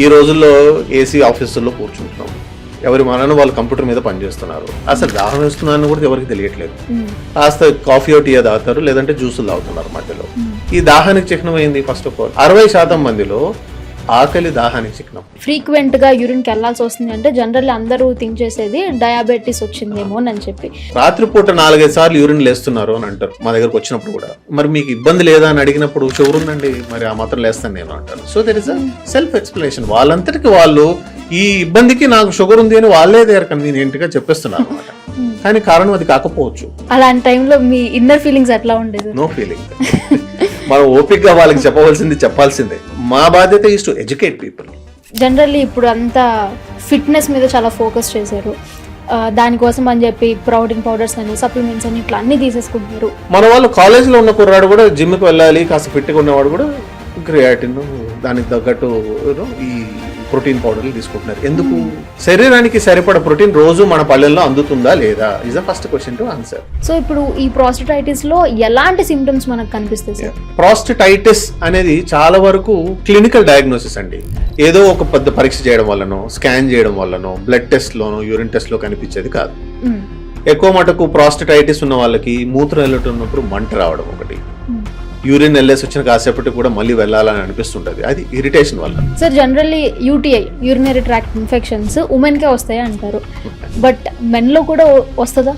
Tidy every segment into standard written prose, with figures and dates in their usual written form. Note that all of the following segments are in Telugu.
ఈ రోజుల్లో ఏసీ ఆఫీసుల్లో కూర్చుంటున్నాం, ఎవరి మనను వాళ్ళు కంప్యూటర్ మీద పనిచేస్తున్నారు. అసలు దాహం వేస్తున్నారని కూడా ఎవరికి తెలియట్లేదు. కాస్త కాఫీ టీ తాగుతారు, లేదంటే జ్యూసులు తాగుతున్నారు మధ్యలో. ఈ దాహానికి చిహ్నమైంది. ఫస్ట్ ఆఫ్ ఆల్ 60% మందిలో ఆకలి దాహానికి చిహ్నం. ఫ్రీక్వెంట్ గా యూరిన్కి వెళ్ళాల్సి వస్తుంది అంటే జనరల్లీ అందరూ థింక్ చేసేది డయాబెటీస్ వచ్చిందేమో అని చెప్పి. రాత్రిపూట 4-5 సార్లు యూరిన్ లేస్తున్నారు అని అంటారు మా దగ్గరకు వచ్చినప్పుడు కూడా. మరి మీకు ఇబ్బంది లేదా అని అడిగినప్పుడు షుగర్ ఉందండి, మరి ఆ మాత్రం లేస్తాను నేను అంటారు. So there is a self explanation. వాళ్ళంతటికి వాళ్ళు ఈ ఇబ్బందికి నాకు షుగర్ ఉంది అని వాళ్ళే దగ్గర కన్వీనియంట్ గా చెప్పేస్తున్నారు అనమాట. కానీ కారణం అది కాకపోవచ్చు. అలాంటి టైంలో మీ ఇన్నర్ ఫీలింగ్స్ ఎట్లా ఉండేది? No feeling. మనం ఓపిక్ గా వాళ్ళకి చెప్పవలసింది చెప్పాల్సిందే. మా బాధ్యత is to educate people. Generally ఇప్పుడు అంతా ఫిట్నెస్ మీద చాలా ఫోకస్ చేశారు. దానికోసం అని చెప్పి ప్రోటీన్ పౌడర్స్ అని సప్లిమెంట్స్ అని ఇట్లా అన్ని తీసేసుకుంటున్నారు. మన వాళ్ళు కాలేజీలో ఉన్న కుర్రాడు కూడా జిమ్కి వెళ్ళాలి, కాస్త ఫిట్గా ఉన్నవాడు కూడా క్రియాటిన్ దానికి తగ్గట్టు ఈ ప్రోటీన్ పౌడర్లు తీసుకుంటున్నారు. ఎందుకు? శరీరానికి సరిపడ ప్రోటీన్ రోజు మన పల్లెల్లో అందుతుందా లేదా is the first question to answer. So ఇప్పుడు ఈ ప్రాస్టటైటిస్ లో ఎలాంటి సిమ్టమ్స్ మనకు కనిపిస్తాయి సార్? ప్రాస్టటైటిస్ అనేది చాలా వరకు క్లినికల్ డయాగ్నోసిస్ అండి. ఏదో ఒక పెద్ద పరీక్ష చేయడం వల్లనో, స్కాన్ చేయడం వల్లనో, బ్లడ్ టెస్ట్ లోనో, యూరిన్ టెస్ట్ లో కనిపించేది కాదు. ఎక్కువ మటుకు ప్రాస్టటైటిస్ ఉన్న వాళ్ళకి మూత్రం వెళ్ళుతున్నప్పుడు మంట రావడం ఒకటి, యూరిన్ వెళ్ళేసి వచ్చిన కాసేపటికి కూడా మళ్ళీ వెళ్ళాలని అనిపిస్తుంటది. అది ఇరిటేషన్ వల్ల. Sir generally UTI urinary tract infections women కే వస్తాయి అంటారు, బట్ మెన్ లో కూడా వస్తుందా?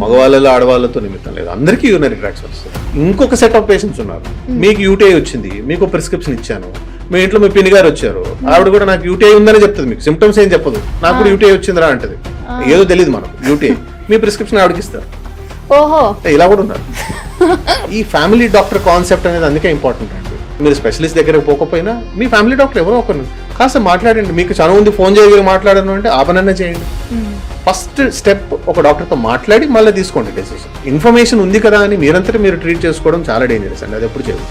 మగవాళ్ళలో ఆడవాళ్ళతో నిమిత్తం లేదు, అందరికీ యూరినరీ ట్రాక్ట్స్ వస్తాయి. ఇంకొక సెట్ ఆఫ్ పేషెంట్స్ ఉన్నారు. మీకు యూటీఐ వచ్చింది, మీకు ప్రిస్క్రిప్షన్ ఇచ్చాను, మీ ఇంట్లో మీ పిన్ని గారు వచ్చారు, ఆవిడ కూడా నాకు యూటీఐ ఉందని చెప్తుంది, మీకు సిమ్టమ్స్ ఏం చెప్పదు, నాకు కూడా యూటీఐ వచ్చిందిరా అంటది. ఏదో తెలియదు మనకు యూటీఐ, మీ ప్రిస్క్రిప్షన్ ఆవిడకి ఇస్తారు. ఓహో, ఇలా కూడా ఉన్నారు. ఈ ఫ్యామిలీ డాక్టర్ కాన్సెప్ట్ అనేది అందుకే ఇంపార్టెంట్ అండి. మీరు స్పెషలిస్ట్ దగ్గరకు పోకపోయినా మీ ఫ్యామిలీ డాక్టర్ ఎవరో ఒకరు కాస్త మాట్లాడండి. మీకు చనువు ఉంది, ఫోన్ చేయగలిగి మాట్లాడను అంటే ఆ పనన్నా చేయండి. ఫస్ట్ స్టెప్ ఒక డాక్టర్తో మాట్లాడి మళ్ళీ తీసుకోండి డెసిషన్. ఇన్ఫర్మేషన్ ఉంది కదా అని మీరంతటా మీరు ట్రీట్ చేసుకోవడం చాలా డేంజరస్ అండి, అది ఎప్పుడు చేయదు.